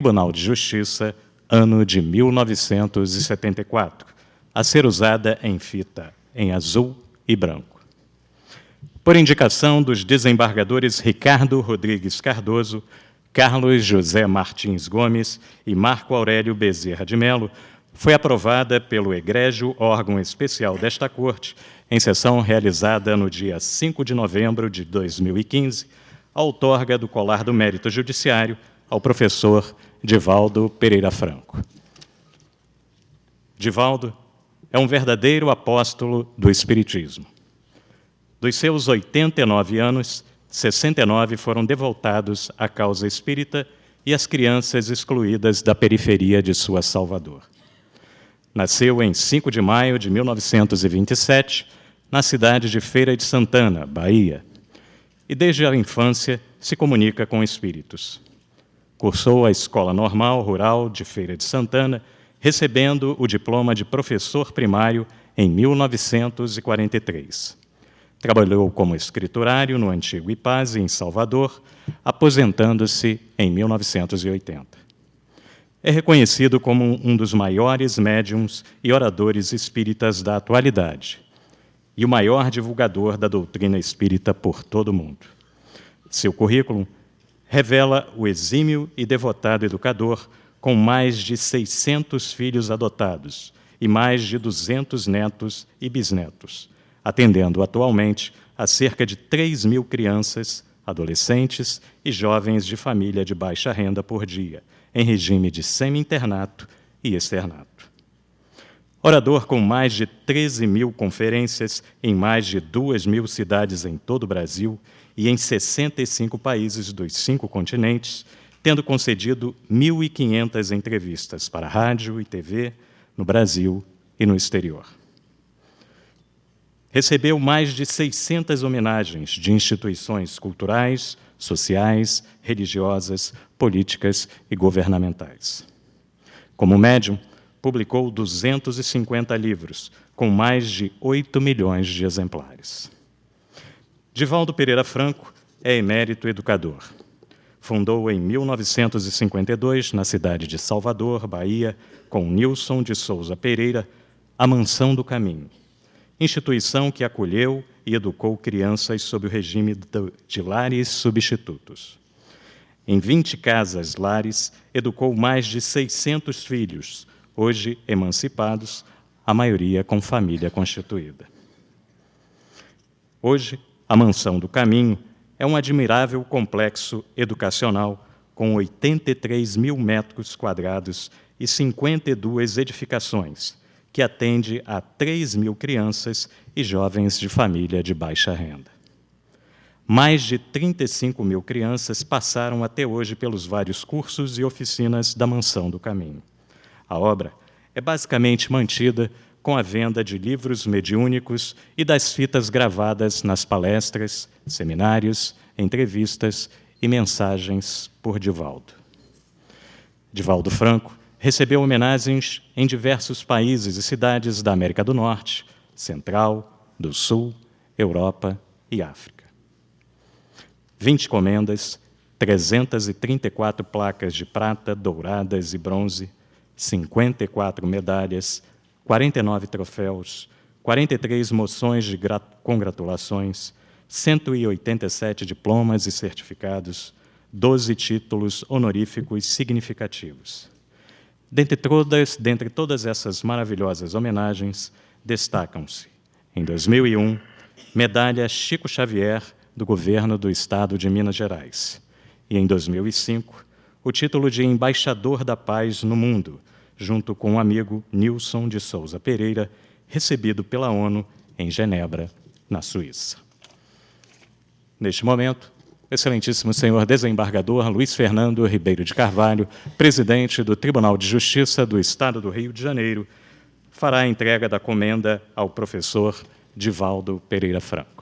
Tribunal de Justiça, ano de 1974, a ser usada em fita em azul e branco. Por indicação dos desembargadores Ricardo Rodrigues Cardoso, Carlos José Martins Gomes e Marco Aurélio Bezerra de Mello, foi aprovada pelo egrégio órgão especial desta Corte, em sessão realizada no dia 5 de novembro de 2015, a outorga do colar do mérito judiciário ao professor Divaldo Pereira Franco. Divaldo é um verdadeiro apóstolo do Espiritismo. Dos seus 89 anos, 69 foram devotados à causa espírita e às crianças excluídas da periferia de sua Salvador. Nasceu em 5 de maio de 1927, na cidade de Feira de Santana, Bahia, e desde a infância se comunica com espíritos. Cursou a Escola Normal Rural de Feira de Santana, recebendo o diploma de professor primário em 1943. Trabalhou como escriturário no antigo IPASE, em Salvador, aposentando-se em 1980. É reconhecido como um dos maiores médiuns e oradores espíritas da atualidade e o maior divulgador da doutrina espírita por todo o mundo. Seu currículo revela o exímio e devotado educador com mais de 600 filhos adotados e mais de 200 netos e bisnetos, atendendo atualmente a cerca de 3.000 crianças, adolescentes e jovens de família de baixa renda por dia, em regime de semi-internato e externato. Orador com mais de 13.000 conferências em mais de 2.000 cidades em todo o Brasil e em 65 países dos 5 continentes, tendo concedido 1.500 entrevistas para rádio e TV no Brasil e no exterior. Recebeu mais de 600 homenagens de instituições culturais, sociais, religiosas, políticas e governamentais. Como médium, publicou 250 livros, com mais de 8 milhões de exemplares. Divaldo Pereira Franco é emérito educador. Fundou em 1952, na cidade de Salvador, Bahia, com Nilson de Souza Pereira, a Mansão do Caminho, instituição que acolheu e educou crianças sob o regime de lares substitutos. Em 20 casas-lares, educou mais de 600 filhos, hoje emancipados, a maioria com família constituída. Hoje, a Mansão do Caminho é um admirável complexo educacional com 83.000 metros quadrados e 52 edificações, que atende a 3.000 crianças e jovens de família de baixa renda. Mais de 35.000 crianças passaram até hoje pelos vários cursos e oficinas da Mansão do Caminho. A obra é basicamente mantida com a venda de livros mediúnicos e das fitas gravadas nas palestras, seminários, entrevistas e mensagens por Divaldo. Divaldo Franco recebeu homenagens em diversos países e cidades da América do Norte, Central, do Sul, Europa e África. 20 comendas, 334 placas de prata, douradas e bronze, 54 medalhas, 49 troféus, 43 moções de congratulações, 187 diplomas e certificados, 12 títulos honoríficos significativos. Dentre todas essas maravilhosas homenagens, destacam-se, em 2001, medalha Chico Xavier, do Governo do Estado de Minas Gerais, e, em 2005, o título de Embaixador da Paz no Mundo, junto com o amigo Nilson de Souza Pereira, recebido pela ONU em Genebra, na Suíça. Neste momento, excelentíssimo senhor desembargador Luiz Fernando Ribeiro de Carvalho, presidente do Tribunal de Justiça do Estado do Rio de Janeiro, fará a entrega da comenda ao professor Divaldo Pereira Franco.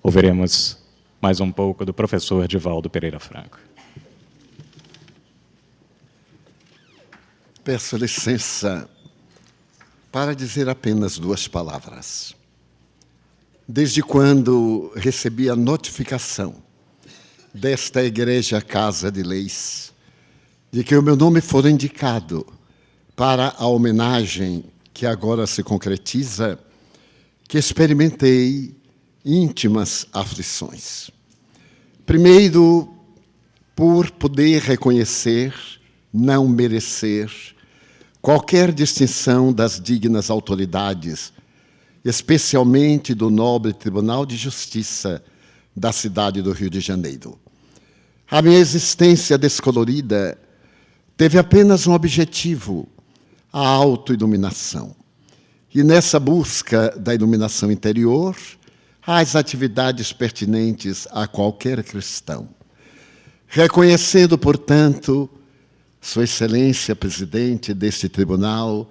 Ouviremos mais um pouco do professor Divaldo Pereira Franco. Peço licença para dizer apenas 2 palavras. Desde quando recebi a notificação desta Igreja Casa de Leis, de que o meu nome for indicado para a homenagem que agora se concretiza, que experimentei íntimas aflições. Primeiro, por poder reconhecer, não merecer, qualquer distinção das dignas autoridades, especialmente do nobre Tribunal de Justiça da cidade do Rio de Janeiro. A minha existência descolorida teve apenas um objetivo, a autoiluminação. E nessa busca da iluminação interior, as atividades pertinentes a qualquer cristão. Reconhecendo, portanto, Sua Excelência, Presidente deste Tribunal,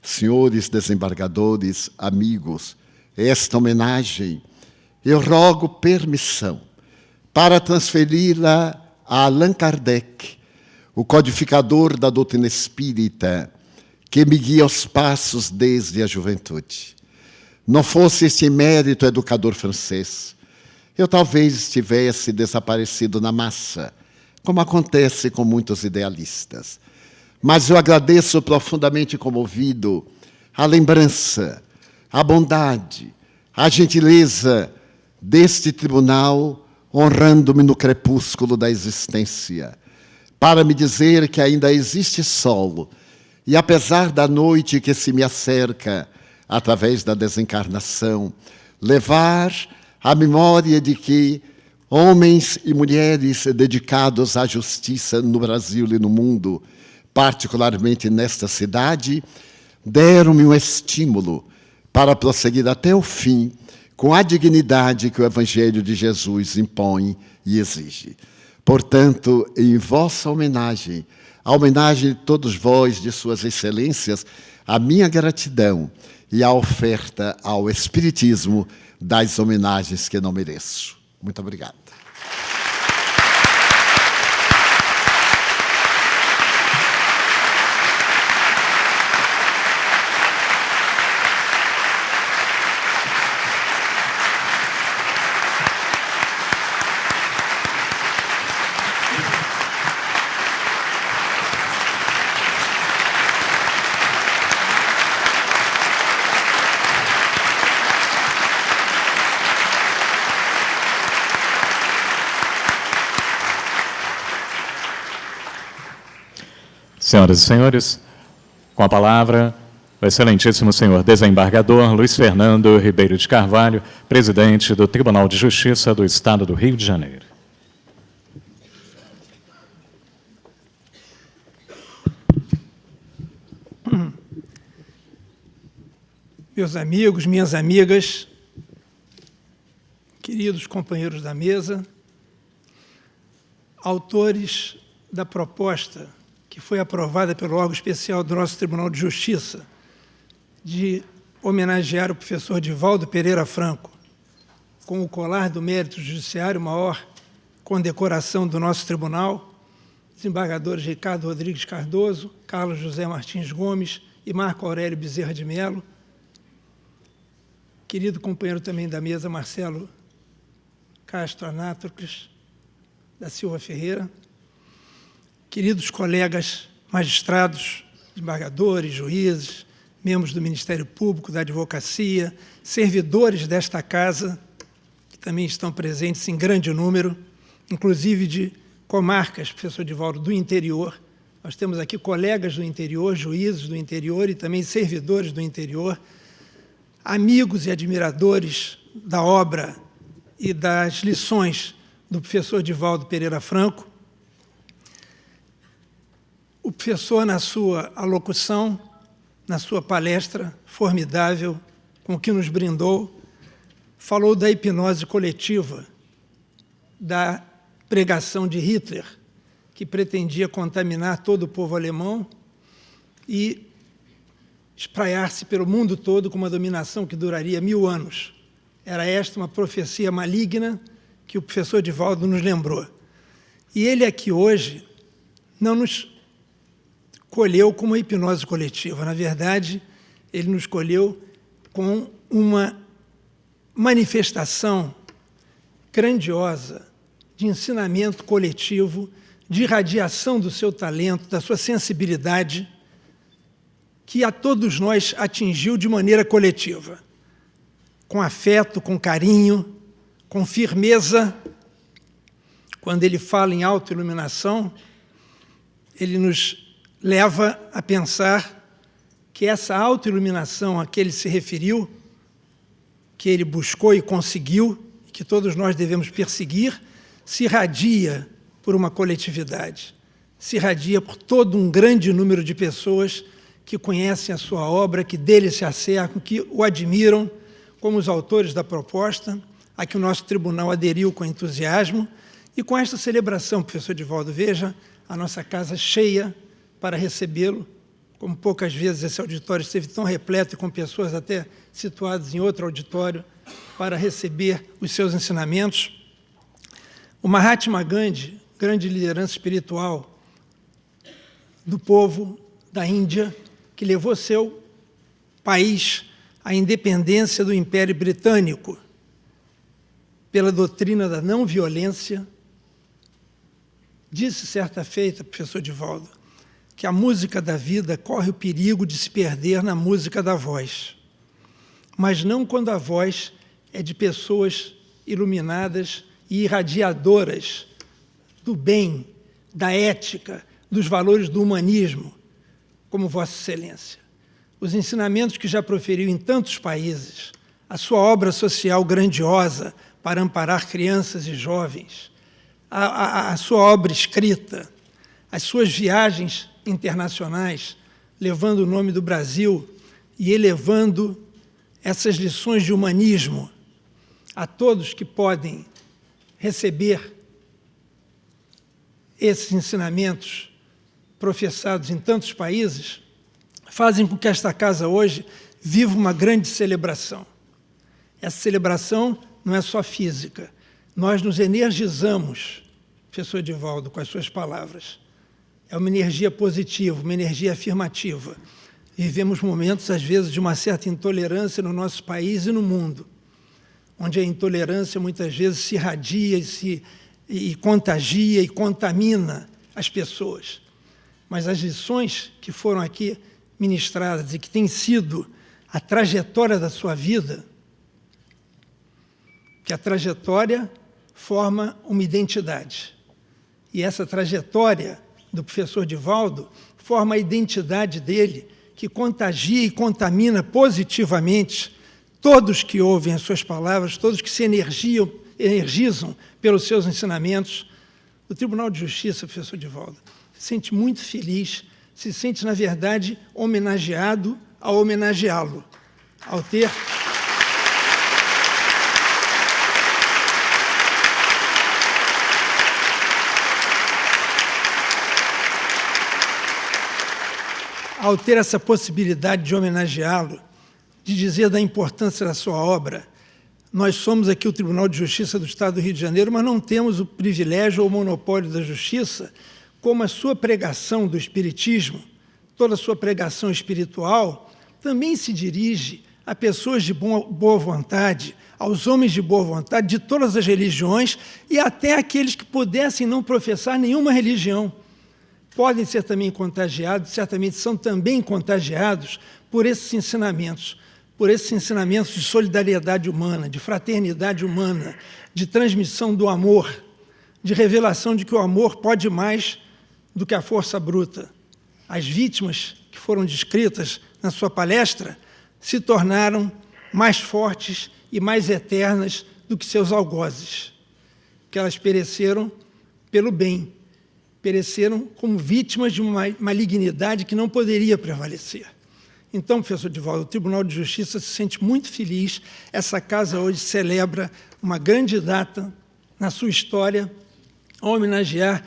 senhores desembargadores, amigos, esta homenagem, eu rogo permissão para transferi-la a Allan Kardec, o codificador da doutrina espírita, que me guia aos passos desde a juventude. Não fosse este mérito educador francês, eu talvez estivesse desaparecido na massa, como acontece com muitos idealistas. Mas eu agradeço profundamente comovido a lembrança, a bondade, a gentileza deste tribunal, honrando-me no crepúsculo da existência, para me dizer que ainda existe sol, e apesar da noite que se me acerca, através da desencarnação, levar a memória de que homens e mulheres dedicados à justiça no Brasil e no mundo, particularmente nesta cidade, deram-me um estímulo para prosseguir até o fim com a dignidade que o Evangelho de Jesus impõe e exige. Portanto, em vossa homenagem, a homenagem de todos vós, de suas excelências, a minha gratidão e a oferta ao Espiritismo das homenagens que não mereço. Muito obrigado. Senhoras e senhores, com a palavra, o excelentíssimo senhor desembargador Luiz Fernando Ribeiro de Carvalho, presidente do Tribunal de Justiça do Estado do Rio de Janeiro. Meus amigos, minhas amigas, queridos companheiros da mesa, autores da proposta que foi aprovada pelo órgão especial do nosso Tribunal de Justiça, de homenagear o professor Divaldo Pereira Franco com o colar do mérito judiciário, maior condecoração do nosso tribunal, desembargadores Ricardo Rodrigues Cardoso, Carlos José Martins Gomes e Marco Aurélio Bezerra de Mello, querido companheiro também da mesa, Marcelo Castro Anátrocles da Silva Ferreira, queridos colegas magistrados, desembargadores, juízes, membros do Ministério Público, da Advocacia, servidores desta casa, que também estão presentes em grande número, inclusive de comarcas, professor Divaldo, do interior. Nós temos aqui colegas do interior, juízes do interior e também servidores do interior, amigos e admiradores da obra e das lições do professor Divaldo Pereira Franco. O professor, na sua alocução, na sua palestra formidável, com que nos brindou, falou da hipnose coletiva, da pregação de Hitler, que pretendia contaminar todo o povo alemão e espraiar-se pelo mundo todo com uma dominação que duraria 1000 anos. Era esta uma profecia maligna que o professor Divaldo nos lembrou. E ele aqui hoje não nos colheu com uma hipnose coletiva. Na verdade, ele nos colheu com uma manifestação grandiosa de ensinamento coletivo, de irradiação do seu talento, da sua sensibilidade, que a todos nós atingiu de maneira coletiva, com afeto, com carinho, com firmeza. Quando ele fala em autoiluminação, ele nos leva a pensar que essa autoiluminação a que ele se referiu, que ele buscou e conseguiu, e que todos nós devemos perseguir, se irradia por uma coletividade, se irradia por todo um grande número de pessoas que conhecem a sua obra, que dele se acercam, que o admiram, como os autores da proposta, a que o nosso tribunal aderiu com entusiasmo. E com esta celebração, professor Divaldo, veja a nossa casa cheia para recebê-lo, como poucas vezes esse auditório esteve tão repleto e com pessoas até situadas em outro auditório para receber os seus ensinamentos. O Mahatma Gandhi, grande liderança espiritual do povo da Índia, que levou seu país à independência do Império Britânico pela doutrina da não-violência, disse certa feita, professor Divaldo, que a música da vida corre o perigo de se perder na música da voz, mas não quando a voz é de pessoas iluminadas e irradiadoras do bem, da ética, dos valores do humanismo, como Vossa Excelência. Os ensinamentos que já proferiu em tantos países, a sua obra social grandiosa para amparar crianças e jovens, a sua obra escrita, as suas viagens internacionais, levando o nome do Brasil e elevando essas lições de humanismo a todos que podem receber esses ensinamentos professados em tantos países, fazem com que esta casa hoje viva uma grande celebração. Essa celebração não é só física. Nós nos energizamos, professor Divaldo, com as suas palavras. É uma energia positiva, uma energia afirmativa. Vivemos momentos, às vezes, de uma certa intolerância no nosso país e no mundo, onde a intolerância muitas vezes se irradia e contagia e contamina as pessoas. Mas as lições que foram aqui ministradas e que têm sido a trajetória da sua vida, que a trajetória forma uma identidade. E essa trajetória do professor Divaldo forma a identidade dele, que contagia e contamina positivamente todos que ouvem as suas palavras, todos que se energizam pelos seus ensinamentos. O Tribunal de Justiça, professor Divaldo, se sente muito feliz, se sente, na verdade, homenageado ao homenageá-lo, ao ter... ao ter essa possibilidade de homenageá-lo, de dizer da importância da sua obra. Nós somos aqui o Tribunal de Justiça do Estado do Rio de Janeiro, mas não temos o privilégio ou o monopólio da justiça, como a sua pregação do Espiritismo, toda a sua pregação espiritual, também se dirige a pessoas de boa vontade, aos homens de boa vontade, de todas as religiões, e até aqueles que pudessem não professar nenhuma religião. Podem ser também contagiados, certamente são também contagiados por esses ensinamentos de solidariedade humana, de fraternidade humana, de transmissão do amor, de revelação de que o amor pode mais do que a força bruta. As vítimas que foram descritas na sua palestra se tornaram mais fortes e mais eternas do que seus algozes, que elas pereceram pelo bem, pereceram como vítimas de uma malignidade que não poderia prevalecer. Então, professor Divaldo, o Tribunal de Justiça se sente muito feliz. Essa casa hoje celebra uma grande data na sua história, a homenagear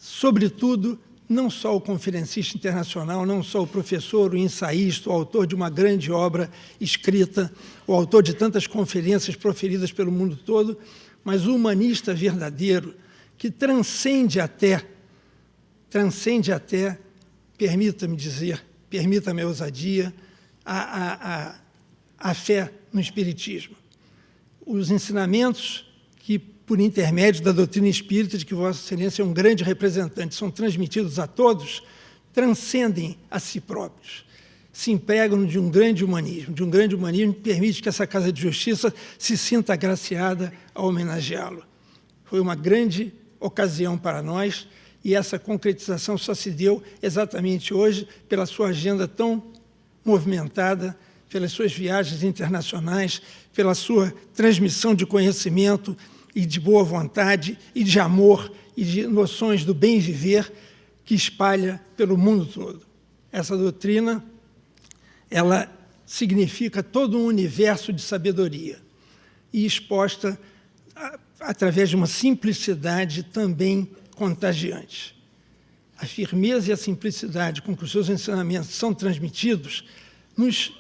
sobretudo, não só o conferencista internacional, não só o professor, o ensaísta, o autor de uma grande obra escrita, o autor de tantas conferências proferidas pelo mundo todo, mas o humanista verdadeiro, que transcende até, permita-me dizer, permita-me a ousadia, a fé no Espiritismo. Os ensinamentos que, por intermédio da doutrina espírita, de que Vossa Excelência é um grande representante, são transmitidos a todos, transcendem a si próprios, se empregam de um grande humanismo que permite que essa Casa de Justiça se sinta agraciada a homenageá-lo. Foi uma grande ocasião para nós, e essa concretização só se deu exatamente hoje pela sua agenda tão movimentada, pelas suas viagens internacionais, pela sua transmissão de conhecimento e de boa vontade, e de amor, e de noções do bem viver que espalha pelo mundo todo. Essa doutrina, ela significa todo um universo de sabedoria, e exposta através de uma simplicidade também contagiante. A firmeza e a simplicidade com que os seus ensinamentos são transmitidos nos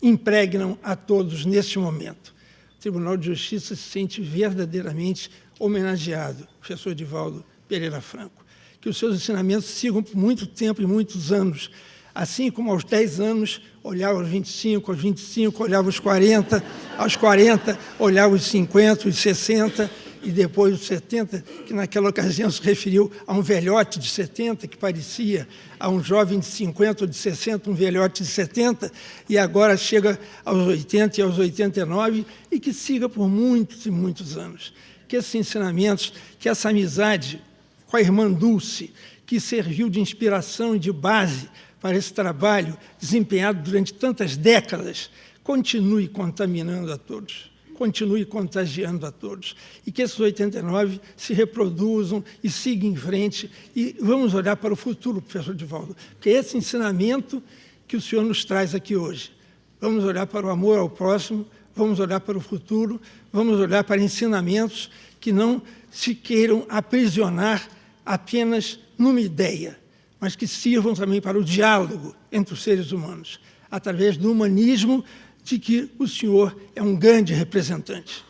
impregnam a todos neste momento. O Tribunal de Justiça se sente verdadeiramente homenageado, professor Edivaldo Pereira Franco. Que os seus ensinamentos sigam por muito tempo e muitos anos, assim como aos 10 anos olhava aos 25, aos 25 olhava aos 40, aos 40 olhava os 50, os 60 e depois os 70, que naquela ocasião se referiu a um velhote de 70, que parecia a um jovem de 50 ou de 60, um velhote de 70, e agora chega aos 80 e aos 89, e que siga por muitos e muitos anos. Que esses ensinamentos, que essa amizade com a irmã Dulce, que serviu de inspiração e de base para esse trabalho desempenhado durante tantas décadas, continue contaminando a todos, continue contagiando a todos, e que esses 89 se reproduzam e sigam em frente, e vamos olhar para o futuro, professor Edivaldo, que é esse ensinamento que o senhor nos traz aqui hoje. Vamos olhar para o amor ao próximo, vamos olhar para o futuro, vamos olhar para ensinamentos que não se queiram aprisionar apenas numa ideia, mas que sirvam também para o diálogo entre os seres humanos, através do humanismo de que o senhor é um grande representante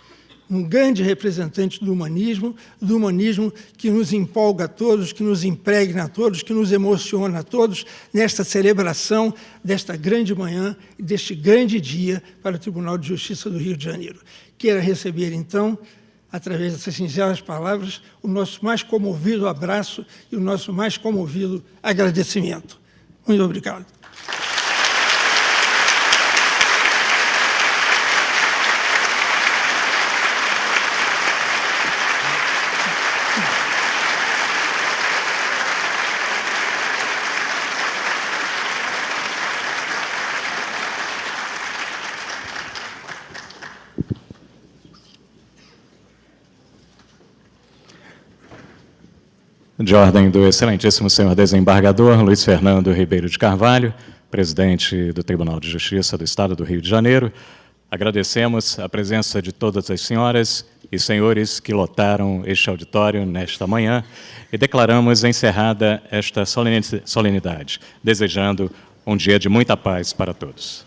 do humanismo que nos empolga a todos, que nos impregna a todos, que nos emociona a todos, nesta celebração desta grande manhã e deste grande dia para o Tribunal de Justiça do Rio de Janeiro. Queira receber, então, através dessas singelas palavras, o nosso mais comovido abraço e o nosso mais comovido agradecimento. Muito obrigado. De ordem do excelentíssimo senhor desembargador Luiz Fernando Ribeiro de Carvalho, presidente do Tribunal de Justiça do Estado do Rio de Janeiro, agradecemos a presença de todas as senhoras e senhores que lotaram este auditório nesta manhã e declaramos encerrada esta solenidade, desejando um dia de muita paz para todos.